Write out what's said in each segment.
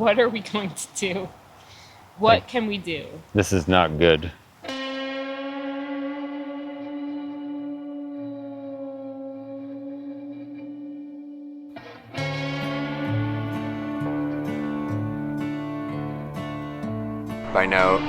What are we going to do? What can we do? This is not good.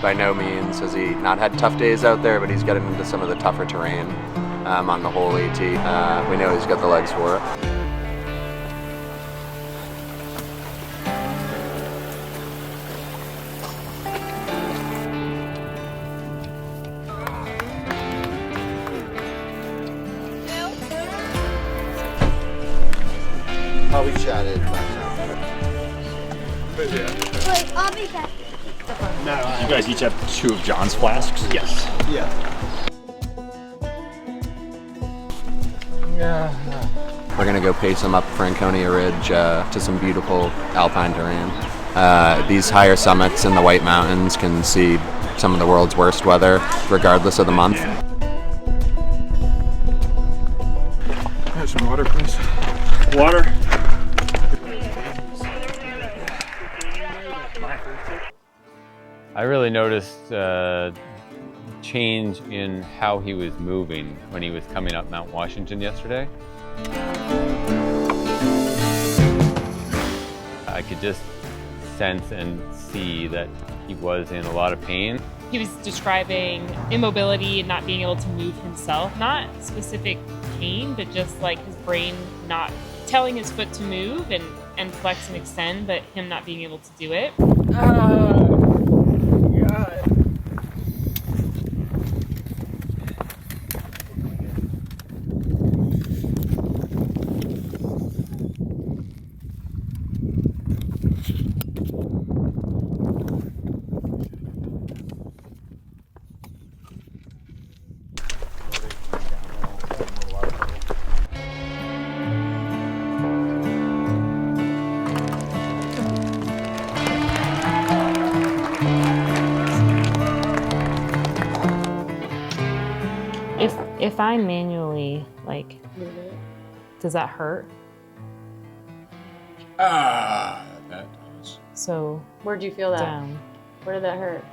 By no means has he not had tough days out there, but he's getting into some of the tougher terrain on the whole AT. We know he's got the legs for it. We chatted last night. But yeah. Wait, I'll be back. No, You guys each have 2 of John's flasks? yes. Yeah. We're gonna go pace him up Franconia Ridge to some beautiful alpine terrain. These higher summits in the White Mountains can see some of the world's worst weather, regardless of the month. Have some water, please. Water? I really noticed a change in how he was moving when he was coming up Mount Washington yesterday. I could just sense and see that he was in a lot of pain. He was describing immobility and not being able to move himself. Not specific pain, but just like his brain not telling his foot to move and flex and extend, but him not being able to do it. If I manually, like, does that hurt? That does. So Where'd you feel that? down. Where did that hurt?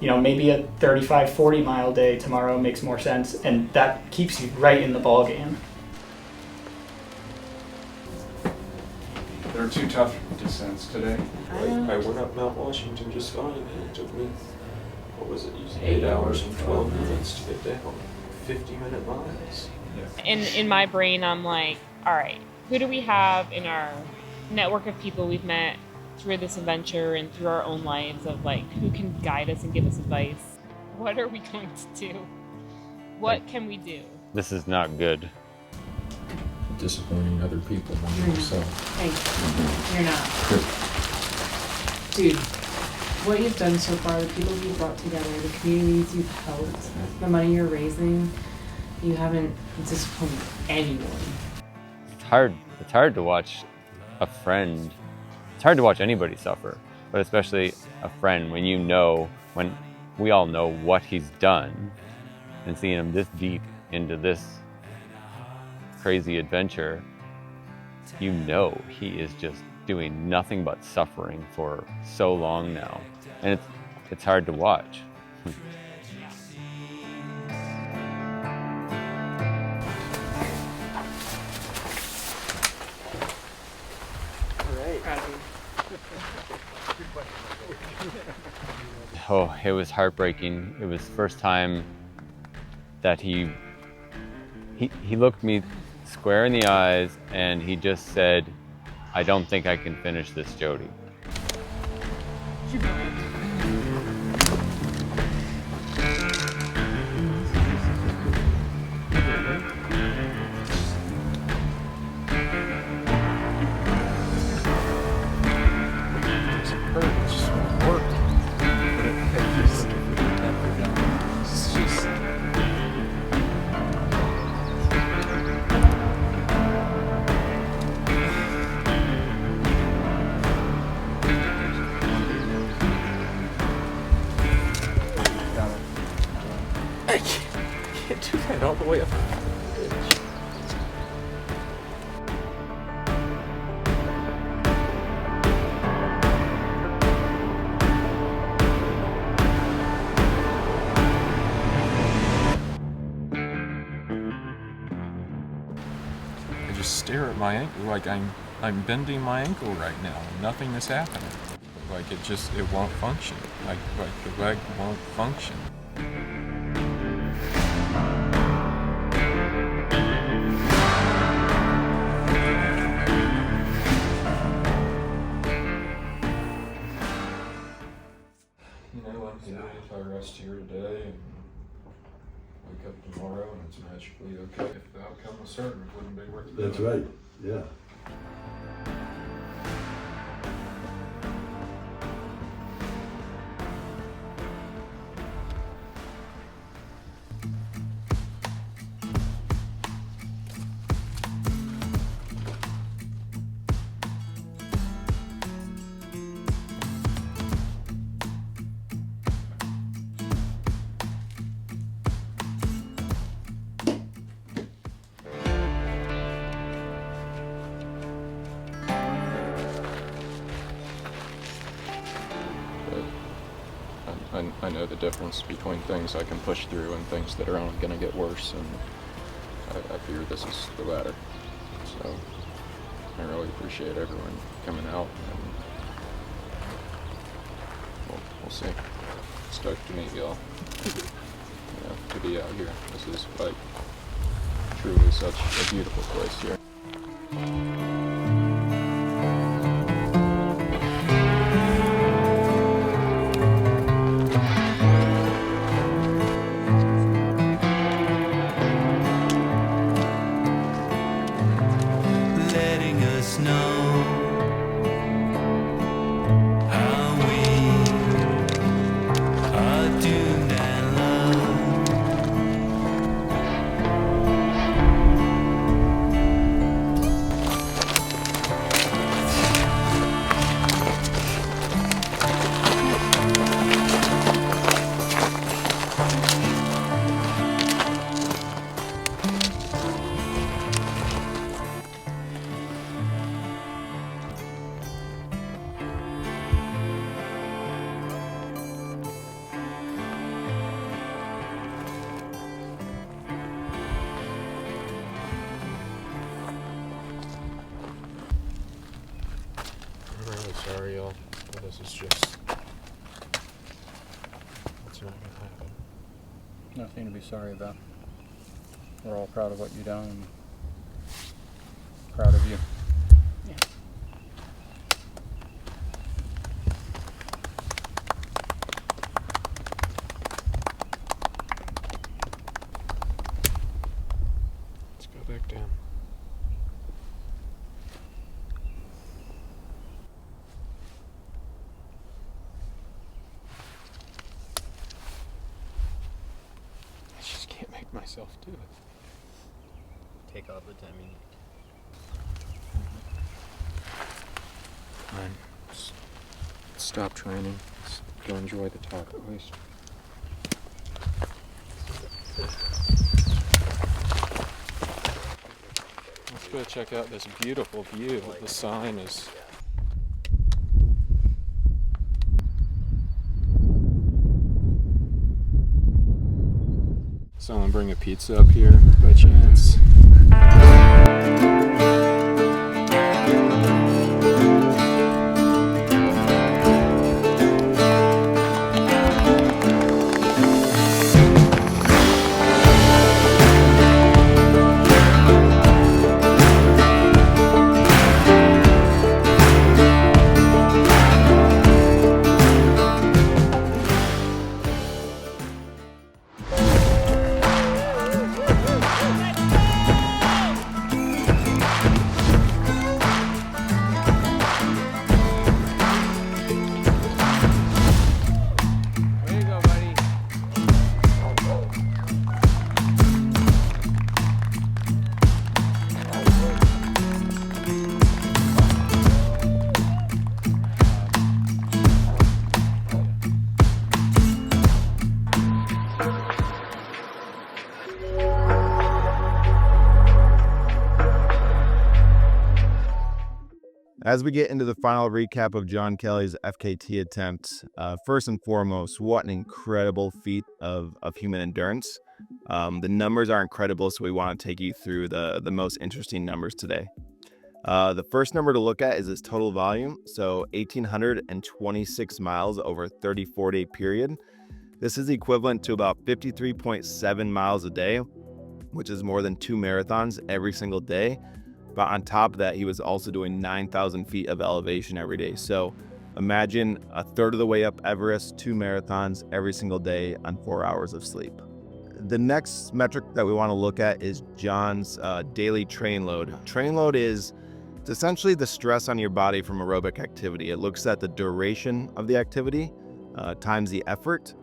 You know, maybe a 35, 40 mile day tomorrow makes more sense, and that keeps you right in the ball game. There were 2 tough descents today. I went up Mount Washington just fine, and it took me, what was it, 8 hours and 12 minutes to get down 50-minute miles. In my brain, I'm like, all right, who do we have in our network of people we've met through this adventure and through our own lives of like, who can guide us and give us advice? What are we going to do? What can we do? This is not good. Disappointing other people more than yourself. Hey, you're not. Dude, what you've done so far, the people you've brought together, the communities you've helped, the money you're raising, you haven't disappointed anyone. It's hard to watch a friend. It's hard to watch anybody suffer, but especially a friend when when we all know what he's done, and seeing him this deep into this crazy adventure, you know he is just doing nothing but suffering for so long now, and it's hard to watch. Oh, it was heartbreaking. It was the first time that he looked me square in the eyes and he just said, "I don't think I can finish this, Jody." I can't do that all the way up. my ankle, like I'm bending my ankle right now, and nothing is happening. Like it won't function. Like the leg won't function. If I rest here today and wake up tomorrow and it's magically okay, if the outcome was certain, it wouldn't be worth it. That's right, yeah. I know the difference between things I can push through and things that are only going to get worse, and I fear this is the latter. So I really appreciate everyone coming out, and we'll see. Stoked to meet y'all. To be out here. This is like truly such a beautiful place here. Sorry, y'all, but this is just, it's not gonna happen. Nothing to be sorry about. We're all proud of what you've done and proud of you. Yeah. Let's go back down. Make myself do it. Take all the time you need. Fine. Stop training. Go enjoy the talk at least. Let's go check out this beautiful view. The sign is... Someone bring a pizza up here by chance? As we get into the final recap of John Kelly's FKT attempt, first and foremost, what an incredible feat of human endurance. The numbers are incredible, so we want to take you through the most interesting numbers today. The first number to look at is his total volume, so 1,826 miles over a 34-day period. This is equivalent to about 53.7 miles a day, which is more than 2 marathons every single day. But on top of that, he was also doing 9,000 feet of elevation every day. So imagine a third of the way up Everest, 2 marathons every single day on 4 hours of sleep. The next metric that we want to look at is John's daily train load. Train load is essentially the stress on your body from aerobic activity. It looks at the duration of the activity times the effort.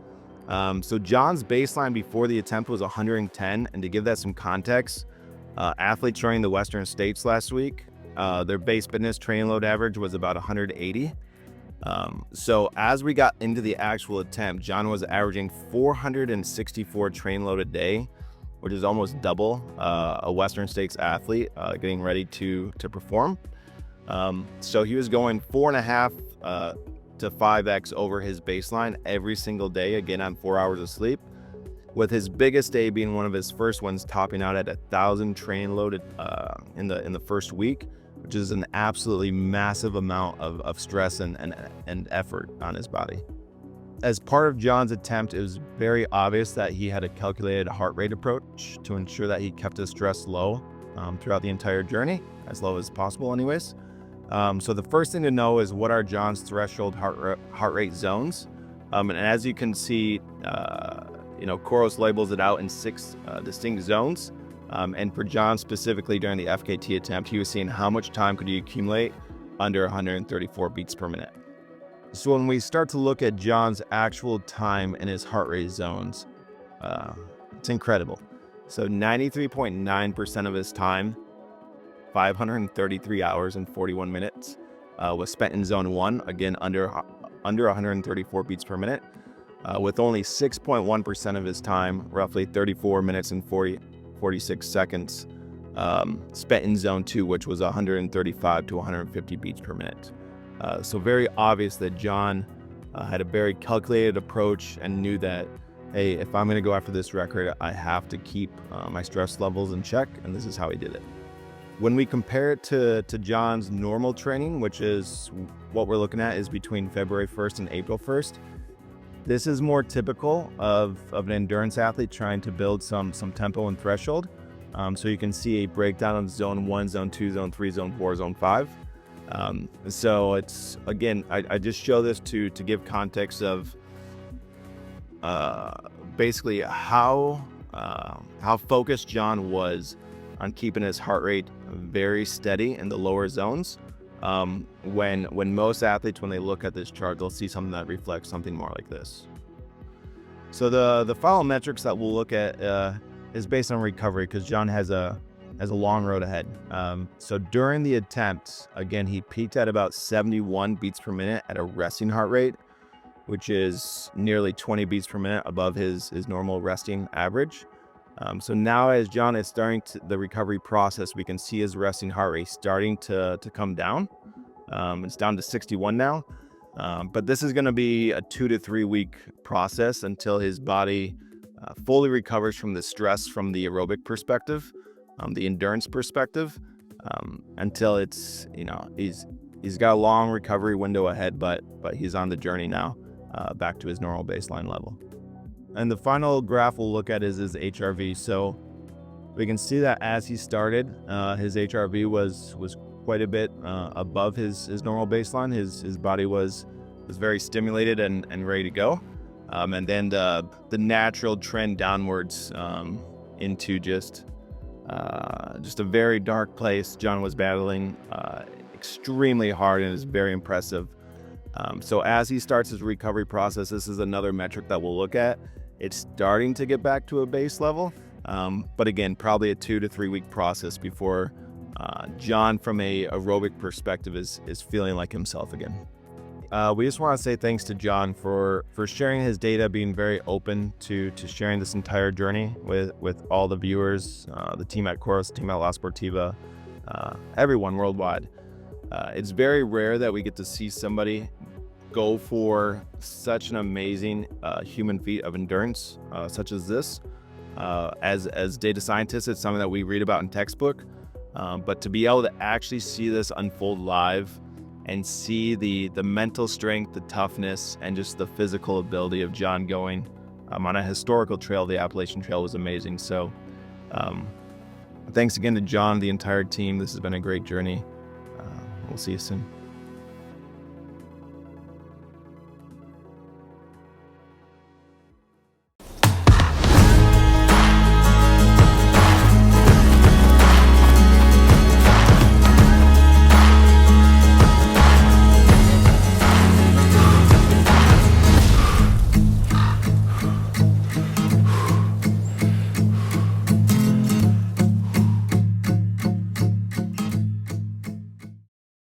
So John's baseline before the attempt was 110, and to give that some context, athletes running the Western States last week, their base fitness train load average was about 180. So as we got into the actual attempt, John was averaging 464 train load a day, which is almost double a Western States athlete getting ready to perform. So he was going 4.5 to 5x over his baseline every single day, again on 4 hours of sleep, with his biggest day being one of his first ones, topping out at 1,000 train loaded in the first week, which is an absolutely massive amount of stress and effort on his body. As part of John's attempt, it was very obvious that he had a calculated heart rate approach to ensure that he kept his stress low throughout the entire journey, as low as possible anyways. So the first thing to know is what are John's threshold heart rate zones. And as you can see, Coros labels it out in 6 distinct zones. And for John specifically during the FKT attempt, he was seeing how much time could he accumulate under 134 beats per minute. So when we start to look at John's actual time in his heart rate zones, it's incredible. So 93.9% of his time, 533 hours and 41 minutes, was spent in zone 1, again under 134 beats per minute, with only 6.1% of his time, roughly 34 minutes and 46 seconds, spent in zone 2, which was 135 to 150 beats per minute. So very obvious that John had a very calculated approach and knew that, hey, if I'm going to go after this record, I have to keep my stress levels in check, and this is how he did it. When we compare it to John's normal training, which is what we're looking at is between February 1st and April 1st, this is more typical of an endurance athlete trying to build some tempo and threshold. So you can see a breakdown of zone 1, zone 2, zone 3, zone 4, zone 5. So it's, again, I just show this to give context of basically how focused John was on keeping his heart rate very steady in the lower zones. When most athletes, when they look at this chart, they'll see something that reflects something more like this. So the final metrics that we'll look at is based on recovery, because John has a long road ahead. So during the attempt, again, he peaked at about 71 beats per minute at a resting heart rate, which is nearly 20 beats per minute above his normal resting average. So now as John is starting the recovery process, we can see his resting heart rate starting to come down. It's down to 61 now. But this is going to be a 2 to 3 week process until his body fully recovers from the stress from the aerobic perspective, the endurance perspective, until it's, he's got a long recovery window ahead, but he's on the journey now back to his normal baseline level. And the final graph we'll look at is his HRV. So we can see that as he started, his HRV was quite a bit above his normal baseline. His body was very stimulated and ready to go. And then the natural trend downwards into just a very dark place. John was battling extremely hard, and is very impressive. So as he starts his recovery process, this is another metric that we'll look at. It's starting to get back to a base level, but again, probably a 2 to 3 week process before John, from a aerobic perspective, is feeling like himself again. We just want to say thanks to John for sharing his data, being very open to sharing this entire journey with all the viewers, the team at Coros, team at La Sportiva, everyone worldwide. It's very rare that we get to see somebody go for such an amazing human feat of endurance, such as this. As data scientists, it's something that we read about in textbook, But to be able to actually see this unfold live and see the mental strength, the toughness, and just the physical ability of John going on a historical trail, the Appalachian Trail, was amazing. So thanks again to John, the entire team. This has been a great journey. We'll see you soon.